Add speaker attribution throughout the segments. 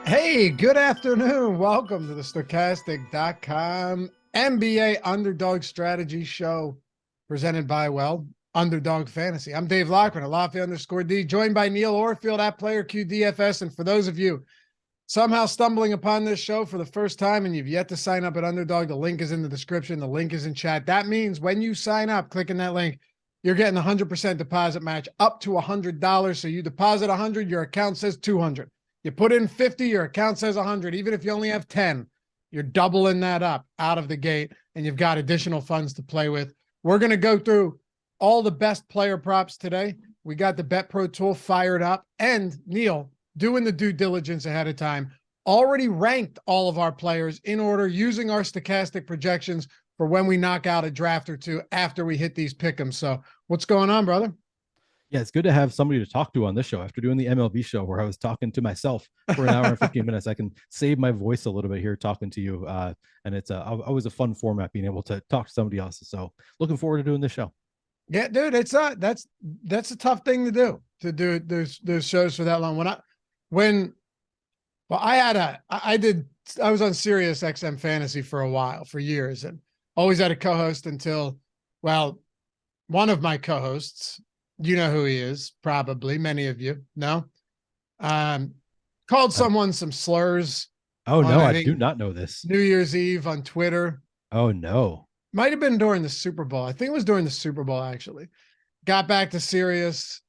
Speaker 1: Hey, good afternoon. Welcome to the Stokastic.com NBA Underdog Strategy Show presented by, Underdog Fantasy. I'm Dave Loughran at Lafayette_D, joined by Neil Orfield at PlayerQDFS. And for those of you somehow stumbling upon this show for the first time and you've yet to sign up at Underdog, the link is in the description. The link is in chat. That means when you sign up, clicking that link, you're getting a 100% deposit match up to $100. So you deposit 100, your account says 200. You put in 50, your account says 100. Even if you only have 10, you're doubling that up out of the gate, and you've got additional funds to play with. We're going to go through all the best player props today. We got the Bet Pro tool fired up, and Neil, doing the due diligence ahead of time, already ranked all of our players in order using our stochastic projections for when we knock out a draft or two after we hit these pick 'em. So what's going on, brother?
Speaker 2: Yeah, it's good to have somebody to talk to on this show. After doing the MLB show where I was talking to myself for an hour and 15 minutes, I can save my voice a little bit here talking to you. And it's always a fun format being able to talk to somebody else. So looking forward to doing this show.
Speaker 1: Yeah, dude, it's that's a tough thing to do those shows for that long. I was on Sirius XM Fantasy for a while, for years, and always had a co-host until, one of my co-hosts, you know who he is, probably many of you know, called someone some slurs.
Speaker 2: Oh no, I do not know this.
Speaker 1: New Year's Eve on Twitter.
Speaker 2: Oh no.
Speaker 1: Might have been during the Super Bowl. I think it was during the Super Bowl, actually. Got back to Sirius,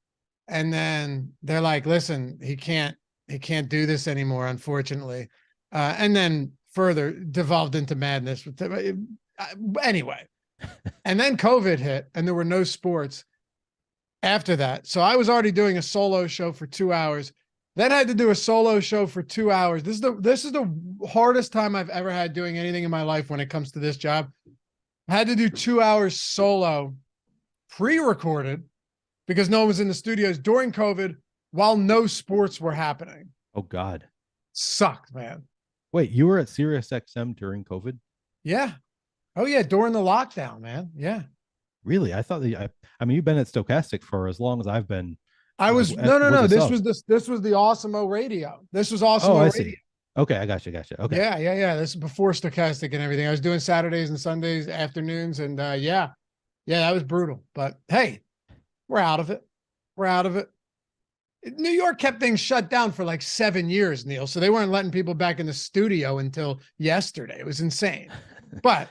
Speaker 1: and then they're like, listen, he can't do this anymore, unfortunately. And then further devolved into madness. Anyway. And then COVID hit, and there were no sports after that. So I was already doing a solo show for 2 hours, then I had to do a solo show for 2 hours. This is the hardest time I've ever had doing anything in my life when it comes to this job. I had to do 2 hours solo, pre-recorded, because no one was in the studios during COVID while no sports were happening.
Speaker 2: Oh God.
Speaker 1: Sucked, man.
Speaker 2: Wait, you were at SiriusXM during COVID?
Speaker 1: Yeah. Oh yeah, during the lockdown, man. Yeah.
Speaker 2: Really? I thought that I mean, you've been at Stokastic for as long as I've been.
Speaker 1: I was
Speaker 2: Was
Speaker 1: no.
Speaker 2: a sub.
Speaker 1: This was the Awesome-O radio. This was
Speaker 2: Oh, I
Speaker 1: Awesome-O radio.
Speaker 2: see. Okay, I got you. Okay.
Speaker 1: Yeah. This is before Stokastic and everything. I was doing Saturdays and Sundays, afternoons, and yeah, that was brutal. But hey, we're out of it. We're out of it. New York kept things shut down for like 7 years, Neil. So they weren't letting people back in the studio until yesterday. It was insane. But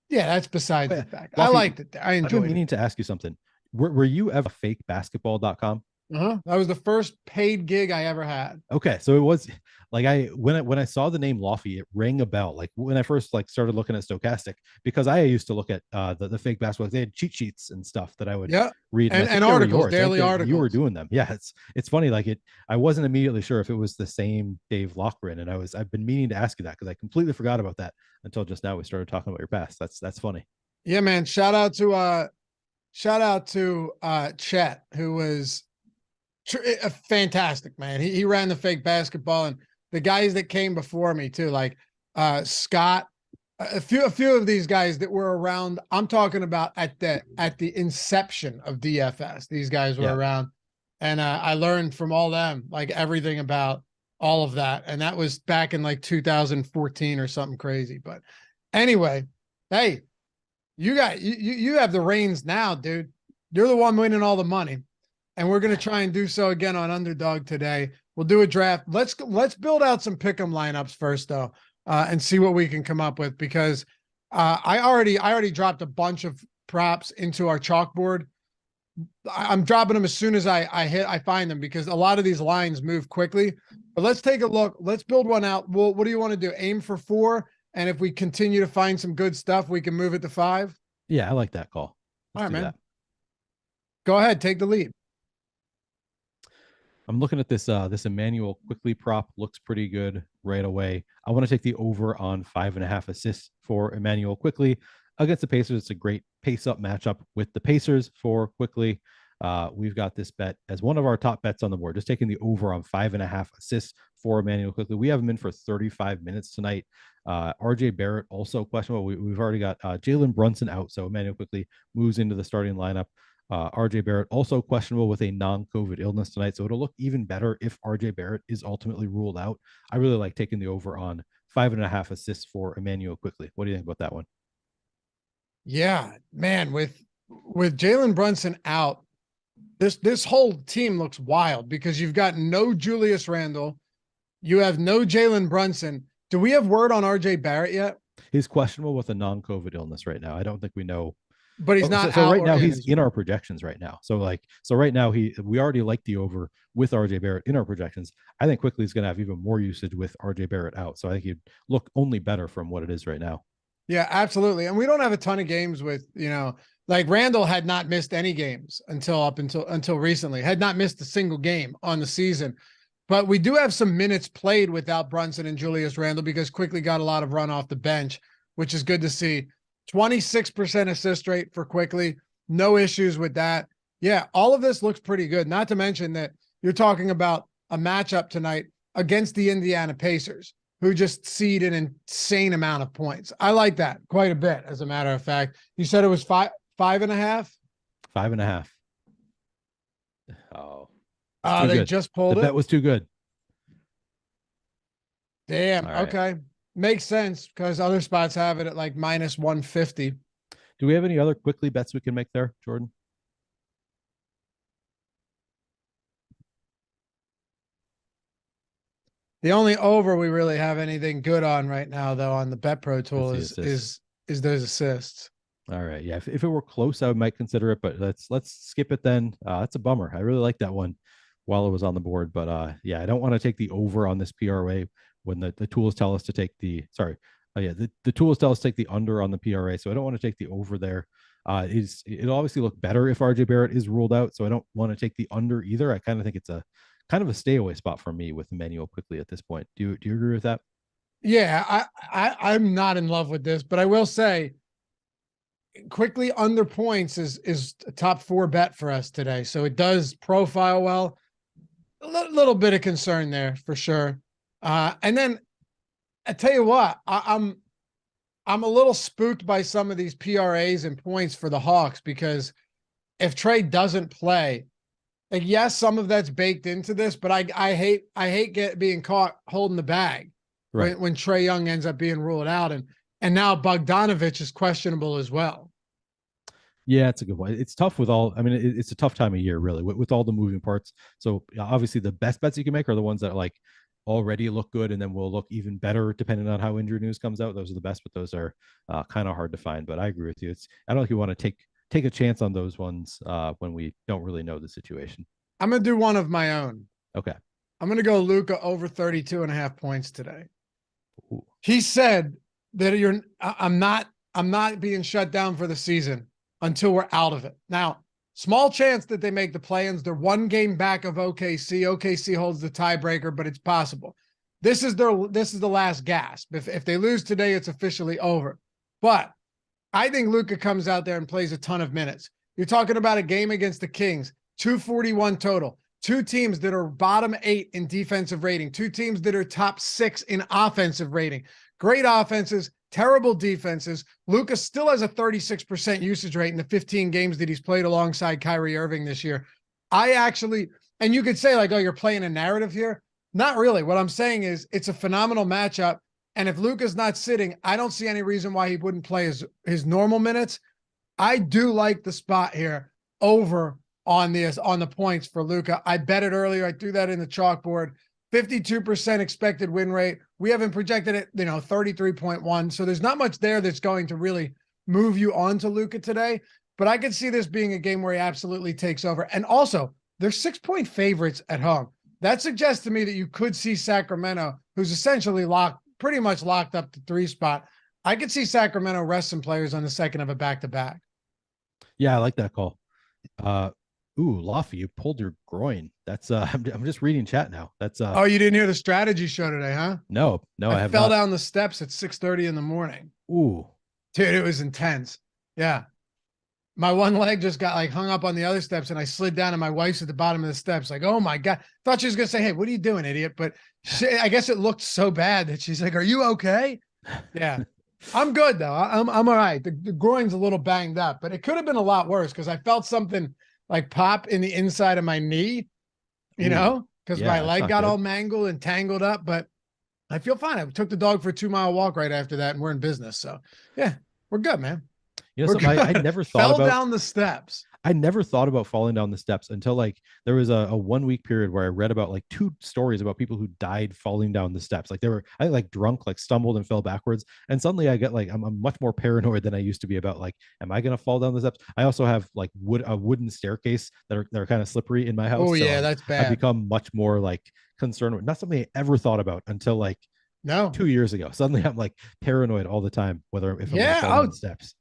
Speaker 2: yeah,
Speaker 1: that's besides the fact.
Speaker 2: Luffy,
Speaker 1: I liked it. I enjoyed it.
Speaker 2: I've been meaning to ask you something. Were you ever fakebasketball.com?
Speaker 1: That was the first paid gig I ever had.
Speaker 2: Okay, so it was like when I saw the name Lofty, it rang a bell. Like when I first started looking at Stokastic, because I used to look at the fake basketball. They had cheat sheets and stuff that I would read
Speaker 1: and articles, daily articles.
Speaker 2: You were doing them. Yeah, it's funny. I wasn't immediately sure if it was the same Dave Loughran, and I've been meaning to ask you that because I completely forgot about that until just now we started talking about your past. That's funny.
Speaker 1: Yeah, man. Shout out to Chet, who was a fantastic, man. He ran the fake basketball, and the guys that came before me too, like Scott, a few of these guys that were around. I'm talking about at the inception of DFS. These guys were around, and I learned from all them like everything about all of that, and that was back in like 2014 or something crazy. But anyway, hey, you have the reins now, dude. You're the one winning all the money. And we're going to try and do so again on Underdog today. We'll do a draft. Let's build out some pick 'em lineups first, though, and see what we can come up with, because I already dropped a bunch of props into our chalkboard. I'm dropping them as soon as I find them, because a lot of these lines move quickly. But let's take a look. Let's build one out. Well, what do you want to do? Aim for 4, and if we continue to find some good stuff, we can move it to 5.
Speaker 2: Yeah, I like that call.
Speaker 1: All right, man. That. Go ahead, take the lead.
Speaker 2: I'm looking at this Emmanuel Quickly prop. Looks pretty good right away. I want to take the over on 5.5 assists for Emmanuel Quickly against the Pacers. It's a great pace-up matchup with the Pacers for Quickly. We've got this bet as one of our top bets on the board, just taking the over on 5.5 assists for Emmanuel Quickly. We have him in for 35 minutes tonight. RJ Barrett also questionable. We've already got Jalen Brunson out, so Emmanuel Quickly moves into the starting lineup. RJ Barrett also questionable with a non-COVID illness tonight, so it'll look even better if RJ Barrett is ultimately ruled out. I really like taking the over on 5.5 assists for Emmanuel Quickly. What do you think about that one?
Speaker 1: Yeah, man, with Jalen Brunson out, this whole team looks wild, because you've got no Julius Randle, you have no Jalen Brunson. Do we have word on RJ Barrett yet?
Speaker 2: He's questionable with a non-COVID illness right now. I don't think we know.
Speaker 1: But he's not.
Speaker 2: So right now he's in our projections right now. So right now we already like the over with RJ Barrett in our projections. I think Quickly is going to have even more usage with RJ Barrett out. So I think he'd look only better from what it is right now.
Speaker 1: Yeah, absolutely. And we don't have a ton of games with, like Randall had not missed any games until recently, had not missed a single game on the season. But we do have some minutes played without Brunson and Julius Randle, because Quickly got a lot of run off the bench, which is good to see. 26% assist rate for Quickly. No issues with that. Yeah, all of this looks pretty good. Not to mention that you're talking about a matchup tonight against the Indiana Pacers, who just seed an insane amount of points. I like that quite a bit, as a matter of fact. You said it was 5.5?
Speaker 2: 5.5.
Speaker 1: Oh, they good. Just pulled it.
Speaker 2: That was too good.
Speaker 1: Damn. Right. Okay. Makes sense, because other spots have it at like minus 150.
Speaker 2: Do we have any other Quickly bets we can make there, Jordan?
Speaker 1: The only over we really have anything good on right now, though, on the Bet Pro tool is those assists.
Speaker 2: All right. Yeah. If it were close, I might consider it, but let's skip it then. That's a bummer. I really like that one while it was on the board, but I don't want to take the over on this PRA when the tools tell us to take the tools tell us to take the under on the PRA. So I don't want to take the over there. It'll obviously look better if RJ Barrett is ruled out. So I don't want to take the under either. I kind of think it's a kind of a stay away spot for me with Emmanuel Quickly at this point. Do you agree with that?
Speaker 1: Yeah, I'm not in love with this, but I will say Quickly under points is a top 4 bet for us today. So it does profile well. A little bit of concern there for sure. And then I tell you what, I'm a little spooked by some of these PRAs and points for the Hawks, because if Trey doesn't play, like, yes, some of that's baked into this, but I hate being caught holding the bag when Trey Young ends up being ruled out, and now Bogdanovich is questionable as well.
Speaker 2: Yeah, it's a good one. It's tough with all. I mean, it's a tough time of year, really, with all the moving parts. So obviously, the best bets you can make are the ones that like already look good, and then will look even better depending on how injury news comes out. Those are the best, but those are kind of hard to find. But I agree with you. I don't think you want to take a chance on those ones when we don't really know the situation.
Speaker 1: I'm gonna do one of my own.
Speaker 2: Okay.
Speaker 1: I'm gonna go Luka over 32.5 points today.
Speaker 2: Ooh.
Speaker 1: He said that I'm not being shut down for the season until we're out of it. Now, small chance that they make the play-ins. They're one game back of OKC. OKC holds the tiebreaker, but it's possible. This is the last gasp. If they lose today, it's officially over. But I think Luka comes out there and plays a ton of minutes. You're talking about a game against the Kings, 241 total. Two teams that are bottom 8 in defensive rating. Two teams that are top 6 in offensive rating. Great offenses, terrible defenses. Luka still has a 36% usage rate in the 15 games that he's played alongside Kyrie Irving this year. And you could say like, oh, you're playing a narrative here. Not really. What I'm saying is it's a phenomenal matchup. And if Luka's not sitting, I don't see any reason why he wouldn't play his normal minutes. I do like the spot here over on the points for Luka. I bet it earlier. I threw that in the chalkboard. 52% expected win rate. We haven't projected it, 33.1. So there's not much there that's going to really move you on to Luka today. But I could see this being a game where he absolutely takes over. And also, they're 6-point favorites at home. That suggests to me that you could see Sacramento, who's essentially pretty much locked up the 3 spot. I could see Sacramento rest some players on the second of a back-to-back.
Speaker 2: Yeah, I like that call. Laffy, you pulled your groin. That's I'm just reading chat now. That's
Speaker 1: Oh, you didn't hear the strategy show today, huh?
Speaker 2: No, I
Speaker 1: fell down the steps at 6:30 in the morning.
Speaker 2: Ooh.
Speaker 1: Dude, it was intense. Yeah. My one leg just got like hung up on the other steps, and I slid down, and my wife's at the bottom of the steps. Like, oh my God. Thought she was gonna say, hey, what are you doing, idiot? But I guess it looked so bad that she's like, are you okay? Yeah. I'm good though. I'm all right. The groin's a little banged up, but it could have been a lot worse because I felt something like pop in the inside of my knee, because my leg got all mangled and tangled up, but I feel fine. I took the dog for a 2-mile walk right after that, and we're in business. So yeah, we're good, man.
Speaker 2: I never thought
Speaker 1: fell down the steps.
Speaker 2: I never thought about falling down the steps until like there was a 1-week period where I read about like 2 stories about people who died falling down the steps. Like I like drunk, like stumbled and fell backwards. And suddenly I get like, I'm much more paranoid than I used to be about like, am I going to fall down the steps? I also have like a wooden staircase that are kind of slippery in my house.
Speaker 1: Oh yeah, that's bad.
Speaker 2: I've become much more like concerned with, not something I ever thought about until like 2 years ago. Suddenly I'm like paranoid all the time, if I'm going to fall down the steps.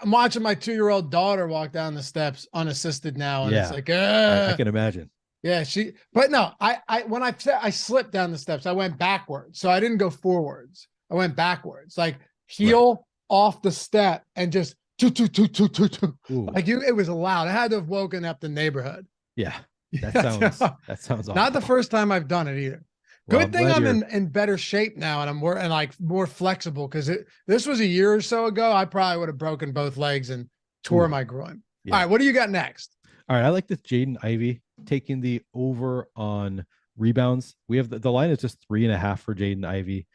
Speaker 1: I'm watching my 2-year-old daughter walk down the steps unassisted now. And it's like,
Speaker 2: I can imagine.
Speaker 1: Yeah. But no, when I slipped down the steps, I went backwards. So I didn't go forwards. I went backwards, like heel off the step and just like it was loud. I had to have woken up the neighborhood.
Speaker 2: Yeah. That sounds awful.
Speaker 1: Not the first time I've done it either. Good thing I'm in better shape now, and I'm more flexible, because this was a year or so ago. I probably would have broken both legs and tore my groin. Yeah. All right, what do you got next?
Speaker 2: All right, I like this Jaden Ivey taking the over on rebounds. We have the line is just 3.5 for Jaden Ivey.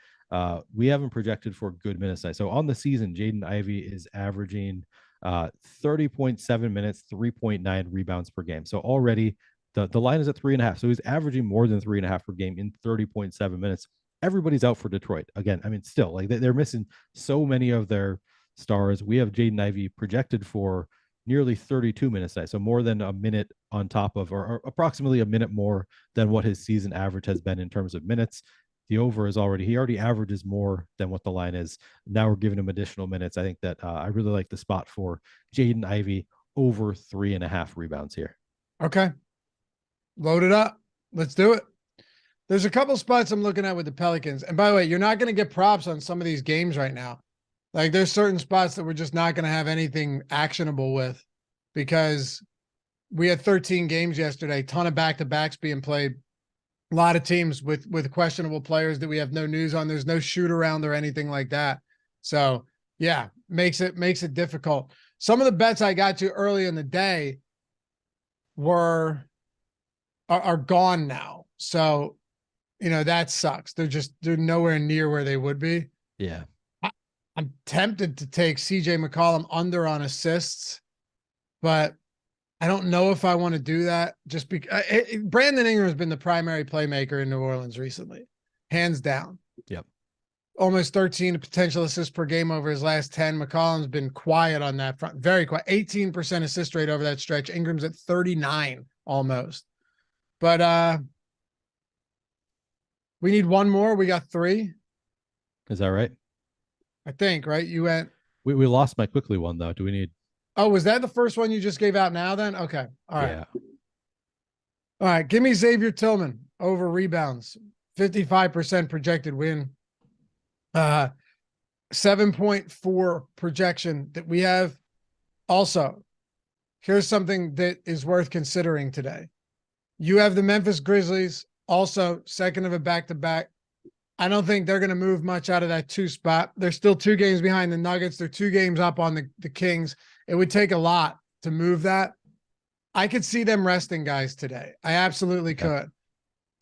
Speaker 2: We haven't projected for good minutes tonight. So on the season, Jaden Ivey is averaging 30.7 minutes, 3.9 rebounds per game. So already the line is at 3.5. So he's averaging more than 3.5 per game in 30.7 minutes. Everybody's out for Detroit. Again, I mean, still, like they're missing so many of their stars. We have Jaden Ivey projected for nearly 32 minutes tonight. So more than a minute on top of, or approximately a minute more than what his season average has been in terms of minutes. The over is he already averages more than what the line is. Now we're giving him additional minutes. I think that I really like the spot for Jaden Ivey over 3.5 rebounds here.
Speaker 1: Okay. Load it up. Let's do it. There's a couple spots I'm looking at with the Pelicans. And by the way, you're not going to get props on some of these games right now. Like there's certain spots that we're just not going to have anything actionable with, because we had 13 games yesterday, ton of back-to-backs being played. A lot of teams with questionable players that we have no news on. There's no shoot around or anything like that. So yeah, makes it difficult. Some of the bets I got to early in the day are gone now. So, that sucks. They're nowhere near where they would be.
Speaker 2: Yeah.
Speaker 1: I'm tempted to take CJ McCollum under on assists, but I don't know if I want to do that just because Brandon Ingram has been the primary playmaker in New Orleans recently, hands down.
Speaker 2: Yep.
Speaker 1: Almost 13 potential assists per game over his last 10. McCollum's been quiet on that front, very quiet. 18% assist rate over that stretch. Ingram's at 39 almost. But we need one more. We got 3.
Speaker 2: Is that right?
Speaker 1: I think, right? You went.
Speaker 2: We lost my quickly one though. Do we need?
Speaker 1: Oh, was that the first one you just gave out now then? Okay. All right.
Speaker 2: Yeah.
Speaker 1: All right. Give me Xavier Tillman over rebounds. 55% projected win. 7.4 projection that we have. Also, here's something that is worth considering today. You have the Memphis Grizzlies, also second of a back-to-back. I don't think they're going to move much out of that 2 spot. They're still 2 games behind the Nuggets. They're 2 games up on the Kings. It would take a lot to move that. I could see them resting guys today. I absolutely could.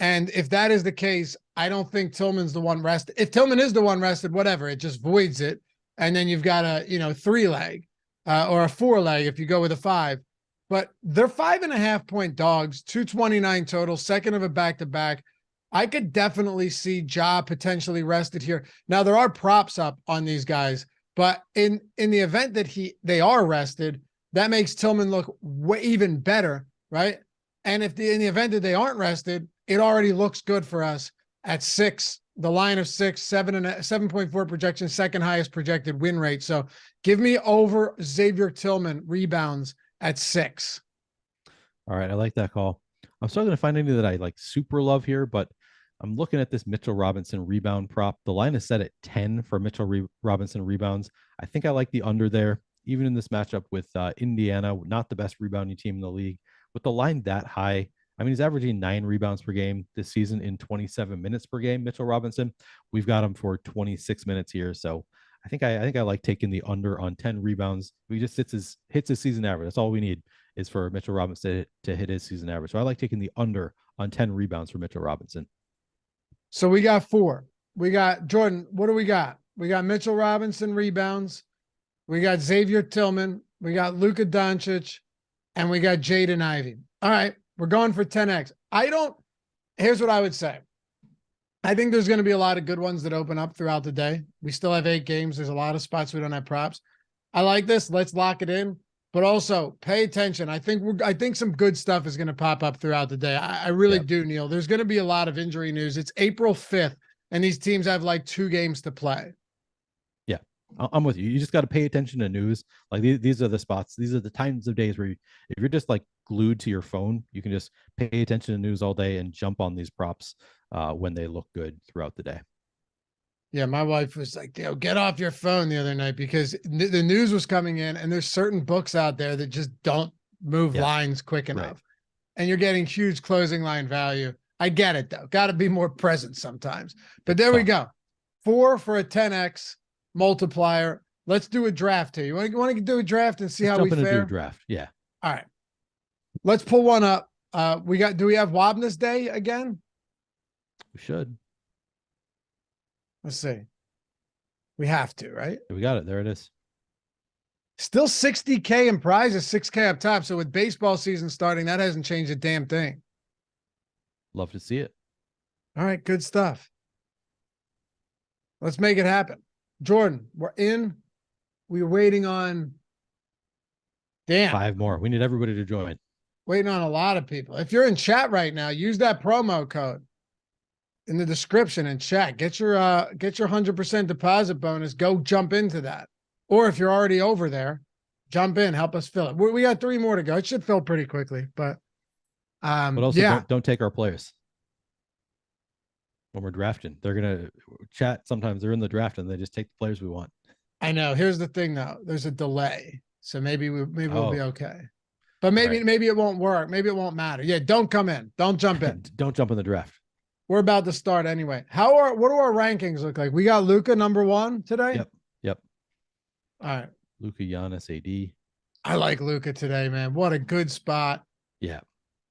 Speaker 1: And if that is the case, I don't think Tillman's the one rested. If Tillman is the one rested, whatever, it just voids it. And then you've got a, 3-leg or a 4-leg if you go with a 5. But they're 5.5-point dogs, 229 total, second of a back-to-back. I could definitely see Ja potentially rested here. Now there are props up on these guys, but in the event that they are rested, that makes Tillman look even better, right? And in the event that they aren't rested, it already looks good for us at 6. The line of 6, 7.4 projection, second highest projected win rate. So give me over Xavier Tillman rebounds at 6.
Speaker 2: All right, I like that call. I'm still going to find any that I like super love here, but I'm looking at this Mitchell Robinson rebound prop. The line is set at 10 for Mitchell Robinson rebounds. I think I like the under there, even in this matchup with Indiana, not the best rebounding team in the league. With the line that high, I mean, he's averaging 9 rebounds per game this season in 27 minutes per game. Mitchell Robinson, we've got him for 26 minutes here, so I think I like taking the under on 10 rebounds. He just hits his season average. That's all we need is for Mitchell Robinson to hit his season average. So I like taking the under on 10 rebounds for Mitchell Robinson.
Speaker 1: So we got 4. We got Jordan. What do we got? We got Mitchell Robinson rebounds. We got Xavier Tillman. We got Luka Doncic, and we got Jaden Ivey. All right, we're going for 10x. Here's what I would say. I think there's going to be a lot of good ones that open up throughout the day. We still have 8 games. There's a lot of spots we don't have props. I like this. Let's lock it in. But also pay attention. I think some good stuff is going to pop up throughout the day. I really do, Neil. There's going to be a lot of injury news. It's April 5th, and these teams have like 2 games to play.
Speaker 2: Yeah, I'm with you. You just got to pay attention to news. Like these are the spots. These are the times of days where if you're just like glued to your phone, you can just pay attention to news all day and jump on these props when they look good throughout the day.
Speaker 1: Yeah, my wife was like, get off your phone the other night because the news was coming in and there's certain books out there that just don't move lines quick enough. Right. And you're getting huge closing line value. I get it though. Got to be more present sometimes. But there we go. 4 for a 10x multiplier. Let's do a draft here. You want to do a draft and see how we fare?
Speaker 2: Do a draft. Yeah.
Speaker 1: All right. Let's pull one up. Do we have Wabness Day again?
Speaker 2: We should.
Speaker 1: Let's see. We have to, right?
Speaker 2: We got it. There it is.
Speaker 1: Still 60K in prizes, 6K up top. So with baseball season starting, that hasn't changed a damn thing.
Speaker 2: Love to see it.
Speaker 1: All right, good stuff. Let's make it happen. Jordan, we're in. We're waiting on
Speaker 2: 5 more. We need everybody to join.
Speaker 1: Waiting on a lot of people. If you're in chat right now, use that promo code in the description and chat. Get your 100% deposit bonus. Go jump into that. Or if you're already over there, jump in, help us fill it. We got 3 more to go. It should fill pretty quickly, but
Speaker 2: also don't take our players when we're drafting. They're gonna chat. Sometimes they're in the draft and they just take the players we want.
Speaker 1: I know. Here's the thing though. There's a delay. So maybe we'll be okay. But maybe it won't work. Maybe it won't matter. Yeah, don't come in. Don't jump in.
Speaker 2: Don't jump in the draft.
Speaker 1: We're about to start anyway. What do our rankings look like? We got Luka number 1 today.
Speaker 2: Yep.
Speaker 1: All right.
Speaker 2: Luka, Giannis, AD.
Speaker 1: I like Luka today, man. What a good spot.
Speaker 2: Yeah.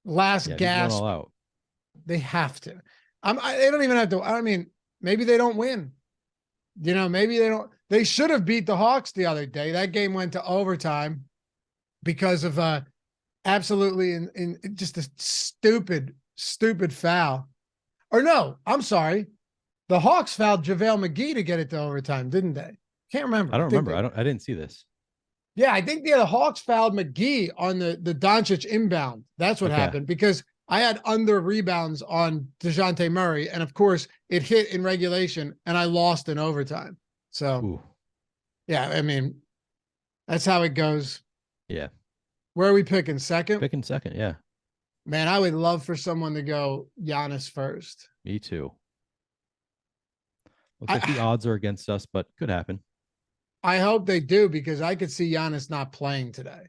Speaker 1: Last
Speaker 2: He's
Speaker 1: gasp.
Speaker 2: going all out.
Speaker 1: They have to. They don't even have to. I mean, maybe they don't win. Maybe they don't. They should have beat the Hawks the other day. That game went to overtime because of absolutely in just a stupid foul. Or no, I'm sorry. The Hawks fouled JaVale McGee to get it to overtime, didn't they? Can't remember.
Speaker 2: I don't remember. I didn't see this.
Speaker 1: Yeah, I think the Hawks fouled McGee on the Doncic inbound. That's what happened, because I had under rebounds on DeJounte Murray, and of course it hit in regulation, and I lost in overtime. So, yeah, I mean, that's how it goes.
Speaker 2: Yeah.
Speaker 1: Where are we picking? Second?
Speaker 2: Picking second, yeah.
Speaker 1: Man, I would love for someone to go Giannis first.
Speaker 2: Me too. Looks like the odds are against us, but could happen.
Speaker 1: I hope they do, because I could see Giannis not playing today.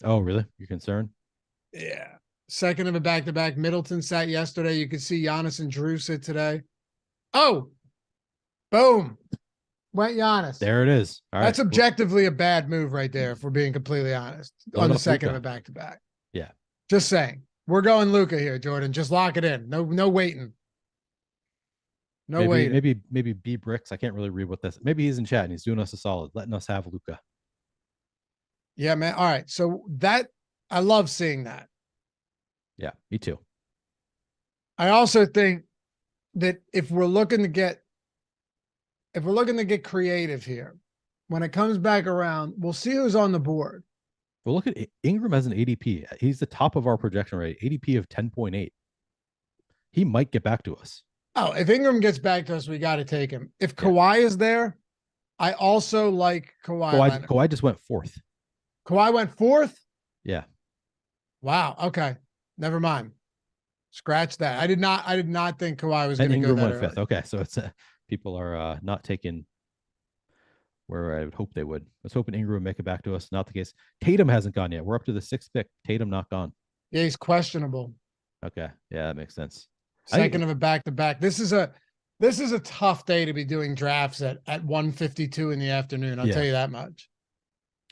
Speaker 2: Oh, really? You're concerned?
Speaker 1: Yeah. Second of a back-to-back. Middleton sat yesterday. You could see Giannis and Drew sit today. Oh, boom. Went Giannis.
Speaker 2: There it is. All right.
Speaker 1: That's objectively a bad move right there, if we're being completely honest, on the second of a back-to-back.
Speaker 2: Yeah.
Speaker 1: Just saying. We're going Luka here, Jordan. Just lock it in. No waiting.
Speaker 2: Maybe B Bricks. I can't really read what this. Maybe he's in chat and he's doing us a solid, letting us have Luka.
Speaker 1: Yeah, man. All right. So I love seeing that.
Speaker 2: Yeah, me too.
Speaker 1: I also think that if we're looking to get creative here, when it comes back around, we'll see who's on the board.
Speaker 2: Well, look at Ingram as an ADP. He's the top of our projection rate, ADP of 10.8. He might get back to us.
Speaker 1: Oh, if Ingram gets back to us, we got to take him. If Kawhi is there, I also like Kawhi.
Speaker 2: Kawhi just went 4th.
Speaker 1: Kawhi went 4th?
Speaker 2: Yeah.
Speaker 1: Wow. Okay. Never mind. Scratch that. I did not think Kawhi was going to go that
Speaker 2: went 5th. Okay. So it's people are not taking where I would hope they would. I was hoping Ingram would make it back to us. Not the case. Tatum hasn't gone yet. We're up to the 6th pick. Tatum not gone.
Speaker 1: Yeah, he's questionable.
Speaker 2: Okay. Yeah, that makes sense.
Speaker 1: Second of a back-to-back. This is a tough day to be doing drafts at 1:52 in the afternoon. I'll tell you that much.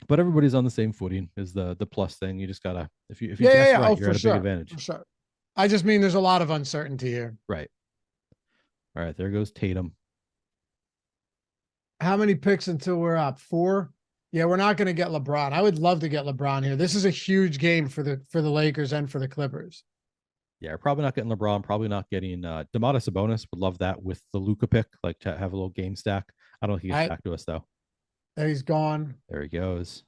Speaker 2: But everybody's on the same footing is the plus thing. You just gotta if you guess right, you're at a big advantage.
Speaker 1: For sure. I just mean there's a lot of uncertainty here.
Speaker 2: Right. All right, there goes Tatum.
Speaker 1: How many picks until we're up? 4? Yeah, we're not going to get LeBron. I would love to get LeBron here. This is a huge game for the Lakers and for the Clippers.
Speaker 2: Yeah, we're probably not getting LeBron, probably not getting Domantas Sabonis. Would love that with the Luka pick, like to have a little game stack. I don't think he gets back to us though.
Speaker 1: There he's gone.
Speaker 2: There he goes.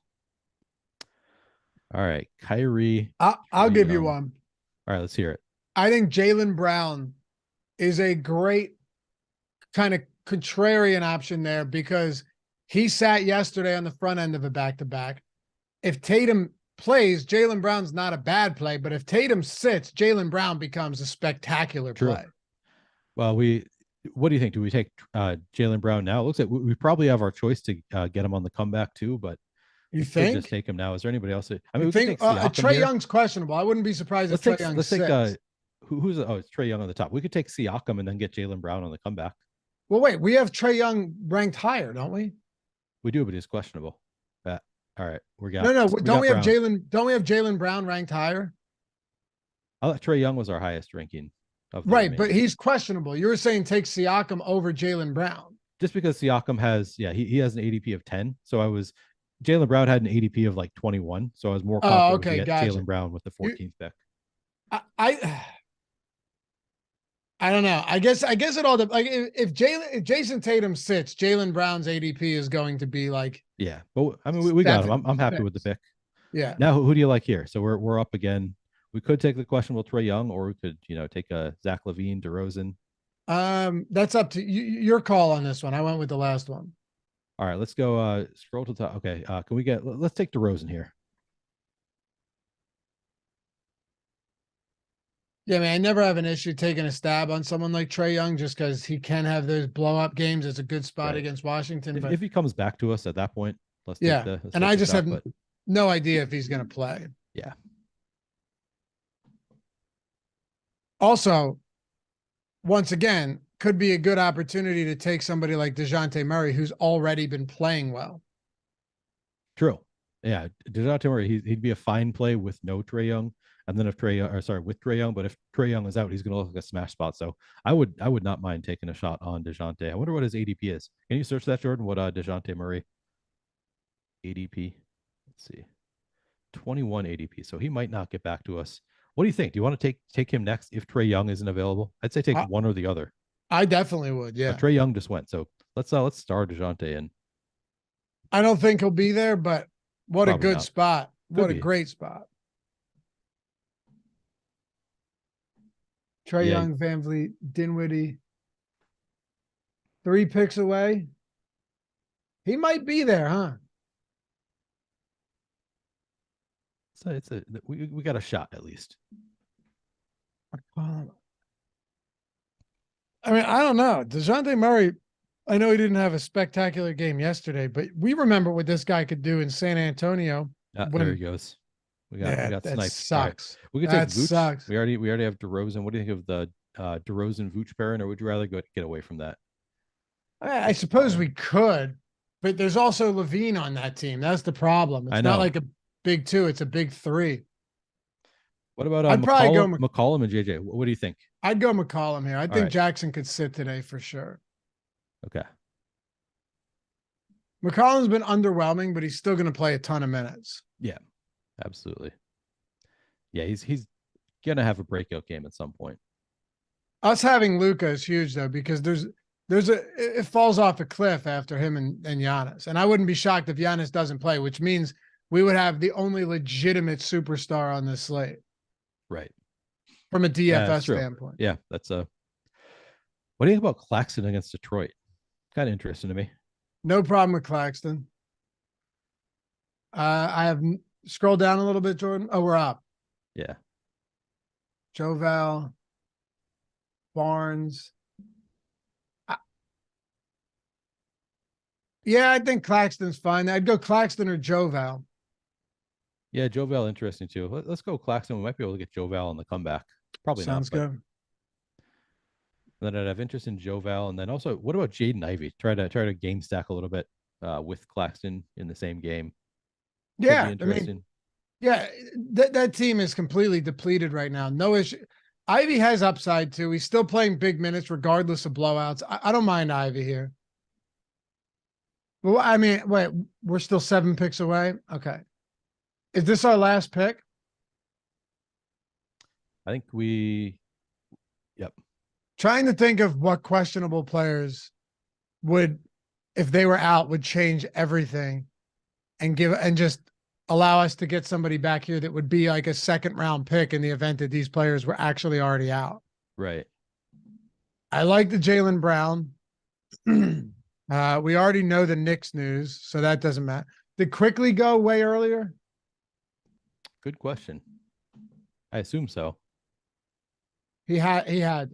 Speaker 2: All right, Kyrie.
Speaker 1: I'll give you one.
Speaker 2: All right, let's hear it.
Speaker 1: I think Jaylen Brown is a great kind of contrarian option there, because he sat yesterday on the front end of a back-to-back. If Tatum plays, Jaylen Brown's not a bad play, but if Tatum sits, Jaylen Brown becomes a spectacular play.
Speaker 2: Well, what do you think? Do we take Jaylen Brown now? It looks like we probably have our choice to get him on the comeback too, but
Speaker 1: you think
Speaker 2: just take him now? Is there anybody else? I mean,
Speaker 1: we think Trae Young's questionable. I wouldn't be surprised if Trae Young sits.
Speaker 2: Who's it's Trae Young on the top. We could take Siakam and then get Jaylen Brown on the comeback.
Speaker 1: Well, wait, we have Trae Young ranked higher, don't we?
Speaker 2: We do, but he's questionable. All right,
Speaker 1: don't we have Jaylen Brown ranked higher?
Speaker 2: I thought Trae Young was our highest ranking.
Speaker 1: Right, but he's questionable. You were saying take Siakam over Jaylen Brown.
Speaker 2: Just because Siakam has, he has an ADP of 10. So Jaylen Brown had an ADP of like 21. So I was more confident to get Jaylen Brown with the 14th pick.
Speaker 1: I don't know. I guess it all if Jason Tatum sits, Jaylen Brown's ADP is going to be like,
Speaker 2: yeah. But I mean, we got him. I'm happy with the pick.
Speaker 1: Yeah.
Speaker 2: Now, who do you like here? So we're up again. We could take the questionable Trae Young, or we could take a Zach LaVine, DeRozan.
Speaker 1: That's up to you. Your call on this one. I went with the last one.
Speaker 2: All right, let's go. Scroll to the top. Okay. Can we let's take DeRozan here.
Speaker 1: Yeah, man, I never have an issue taking a stab on someone like Trae Young just because he can have those blow-up games. It's a good spot against Washington.
Speaker 2: If he comes back to us at that point, let's
Speaker 1: and I just have no idea if he's going to play.
Speaker 2: Yeah.
Speaker 1: Also, once again, could be a good opportunity to take somebody like DeJounte Murray, who's already been playing well.
Speaker 2: True. Yeah, DeJounte Murray, he'd be a fine play with no Trae Young, and then if Trae Young, or sorry, with Trae Young, but if Trae Young is out, he's going to look like a smash spot. So I would not mind taking a shot on DeJounte. I wonder what his ADP is. Can you search that, Jordan? What DeJounte Murray ADP? Let's see, 21 ADP. So he might not get back to us. What do you think? Do you want to take him next if Trae Young isn't available? I'd say take one or the other.
Speaker 1: I definitely would. Yeah,
Speaker 2: but Trae Young just went, so let's start DeJounte in.
Speaker 1: I don't think he'll be there, but what Probably a good not. Spot! What a great spot! Trae Young, Van Vliet, Dinwiddie, 3 picks away. He might be there, huh?
Speaker 2: So we got a shot at least.
Speaker 1: I mean, I don't know. DeJounte Murray, I know he didn't have a spectacular game yesterday, but we remember what this guy could do in San Antonio.
Speaker 2: There he goes. We got
Speaker 1: that
Speaker 2: sniped.
Speaker 1: Sucks.
Speaker 2: Right. We could take Vooch. Sucks. We already have DeRozan. What do you think of the DeRozan Vooch pairing, or would you rather get away from that?
Speaker 1: I suppose we could, but there's also Levine on that team. That's the problem. It's not like a big 2; it's a big 3.
Speaker 2: What about I'd probably go McCollum and JJ? What do you think?
Speaker 1: I'd go McCollum here. I think Jackson could sit today for sure.
Speaker 2: Okay.
Speaker 1: McCollum's been underwhelming, but he's still going to play a ton of minutes.
Speaker 2: Yeah, absolutely. Yeah, he's going to have a breakout game at some point.
Speaker 1: Us having Luka is huge though, because it falls off a cliff after him and Giannis. And I wouldn't be shocked if Giannis doesn't play, which means we would have the only legitimate superstar on this slate.
Speaker 2: Right.
Speaker 1: From a DFS standpoint.
Speaker 2: Yeah, that's what do you think about Claxton against Detroit? Kind of interesting to me.
Speaker 1: No problem with Claxton. I have scrolled down a little bit, Jordan. Oh, we're up.
Speaker 2: Yeah.
Speaker 1: Joval, Barnes. Yeah, I think Claxton's fine. I'd go Claxton or Joval.
Speaker 2: Yeah, Joval interesting too. Let's go Claxton. We might be able to get Joval on the comeback. Probably
Speaker 1: Sounds
Speaker 2: not.
Speaker 1: Sounds good.
Speaker 2: Then I'd have interest in Joval, and then also, what about Jaden Ivey? Try to game stack a little bit with Claxton in the same game.
Speaker 1: Yeah, I mean, that team is completely depleted right now. No issue. Ivy has upside too. He's still playing big minutes regardless of blowouts. I don't mind Ivy here. Well, I mean, wait, we're still 7 picks away. Okay. Is this our last pick?
Speaker 2: I think yep.
Speaker 1: Trying to think of what questionable players would, if they were out, would change everything and just allow us to get somebody back here that would be like a 2nd round pick in the event that these players were actually already out.
Speaker 2: Right.
Speaker 1: I like the Jaylen Brown. We already know the Knicks news, so that doesn't matter. Did Quickly go way earlier?
Speaker 2: Good question. I assume so.
Speaker 1: He had to.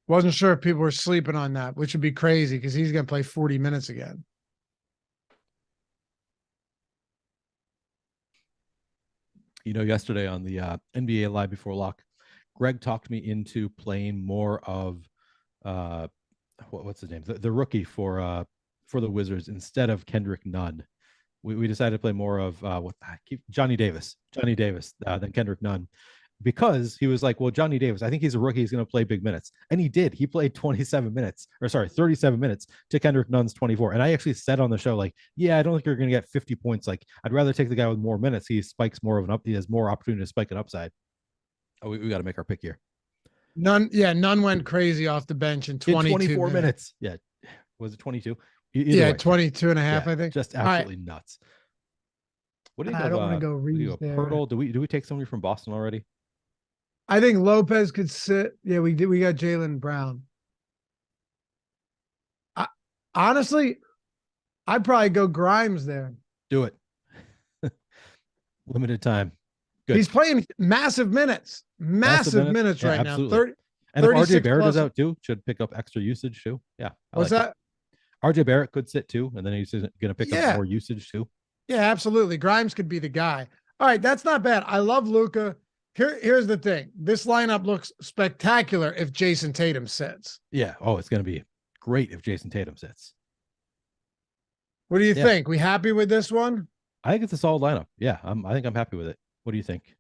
Speaker 1: Wasn't sure if people were sleeping on that, which would be crazy because he's going to play 40 minutes again.
Speaker 2: You know, yesterday on the NBA Live Before Lock, Greg talked me into playing more of what's his name? The rookie for the Wizards instead of Kendrick Nunn. We decided to play more of Johnny Davis than Kendrick Nunn, because he was like, well, Johnny Davis, I think he's a rookie. He's going to play big minutes. And he did. He played 37 minutes to Kendrick Nunn's 24. And I actually said on the show, like, yeah, I don't think you're going to get 50 points. Like, I'd rather take the guy with more minutes. He spikes more of an up. He has more opportunity to spike an upside. Oh, we got to make our pick here.
Speaker 1: Nunn went crazy off the bench in
Speaker 2: 24 minutes. Yeah. Was it 22?
Speaker 1: Yeah, 22 and a half, I think.
Speaker 2: Just absolutely nuts. What do you think?
Speaker 1: I don't want to go Reeves there.
Speaker 2: Pirtle? Do we take somebody from Boston already?
Speaker 1: I think Lopez could sit. Yeah, we did. We got Jaylen Brown. Honestly, I'd probably go Grimes there.
Speaker 2: Do it. Limited time. Good.
Speaker 1: He's playing massive minutes right
Speaker 2: absolutely.
Speaker 1: now. 30,
Speaker 2: and if RJ Barrett is out too, should pick up extra usage too. Yeah.
Speaker 1: What's that?
Speaker 2: RJ Barrett could sit too, and then he's going to pick up more usage too.
Speaker 1: Yeah, absolutely. Grimes could be the guy. All right, that's not bad. I love Luka. Here's the thing. This lineup looks spectacular if Jason Tatum sits.
Speaker 2: Yeah. Oh, it's going to be great if Jason Tatum sits.
Speaker 1: What do you think? We happy with this one?
Speaker 2: I think it's a solid lineup. Yeah, I think I'm happy with it. What do you think?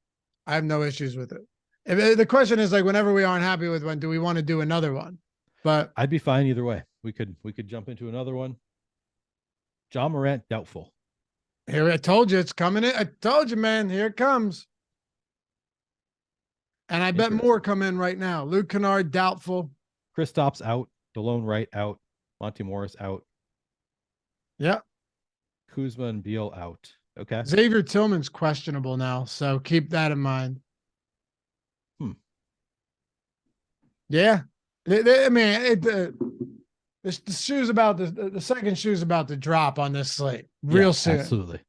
Speaker 1: I have no issues with it. If the question is like, whenever we aren't happy with one, do we want to do another one? But
Speaker 2: I'd be fine either way. We could jump into another one. John Morant, doubtful.
Speaker 1: Here, I told you it's coming in. I told you, man. Here it comes. And I bet more come in right now. Luke Kennard, doubtful.
Speaker 2: Kristaps out. DeLone Wright out. Monty Morris out.
Speaker 1: Yep.
Speaker 2: Kuzma and Beal out. Okay.
Speaker 1: Xavier Tillman's questionable now, so keep that in mind. Yeah. I mean, the shoe's about the second shoe's about to drop on this slate real soon.
Speaker 2: Absolutely.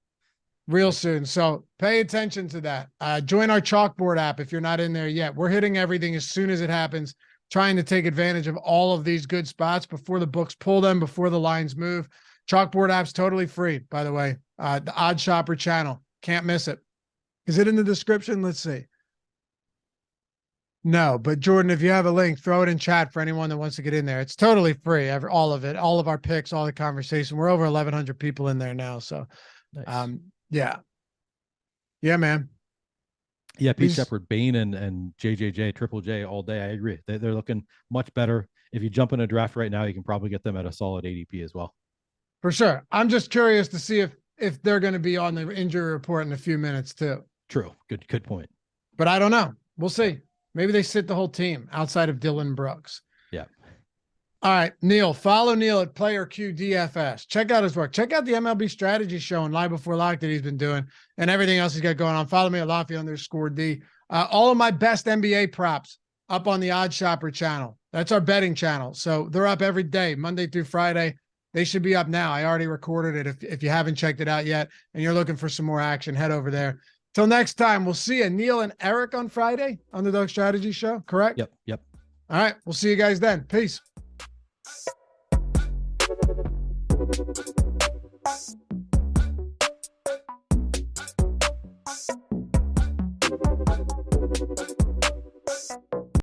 Speaker 1: Real soon. So pay attention to that. Join our chalkboard app if you're not in there yet. We're hitting everything as soon as it happens, trying to take advantage of all of these good spots before the books pull them, before the lines move. Chalkboard app's totally free, by the way. The Odd Shopper channel. Can't miss it. Is it in the description? Let's see. No, but Jordan, if you have a link, throw it in chat for anyone that wants to get in there. It's totally free. All of it, all of our picks, all the conversation. We're over 1,100 people in there now. So,
Speaker 2: nice.
Speaker 1: Yeah, man.
Speaker 2: Yeah, Pete Shepard, Bane, and JJJ, Triple J all day. I agree. They're looking much better. If you jump in a draft right now, you can probably get them at a solid ADP as well.
Speaker 1: For sure. I'm just curious to see if they're going to be on the injury report in a few minutes too.
Speaker 2: True. Good point.
Speaker 1: But I don't know. We'll see. Maybe they sit the whole team outside of Dylan Brooks.
Speaker 2: Yeah.
Speaker 1: All right, Neil. Follow Neil at PlayerQDFS. Check out his work. Check out the MLB strategy show and Live Before Lock that he's been doing and everything else he's got going on. Follow me at Lafayette_D. All of my best NBA props up on the Odd Shopper channel. That's our betting channel. So they're up every day, Monday through Friday. They should be up now. I already recorded it. If you haven't checked it out yet and you're looking for some more action, head over there. Till next time, we'll see you, Neil and Eric, on Friday, Underdog Strategy Show, correct?
Speaker 2: Yep.
Speaker 1: All right, we'll see you guys then. Peace.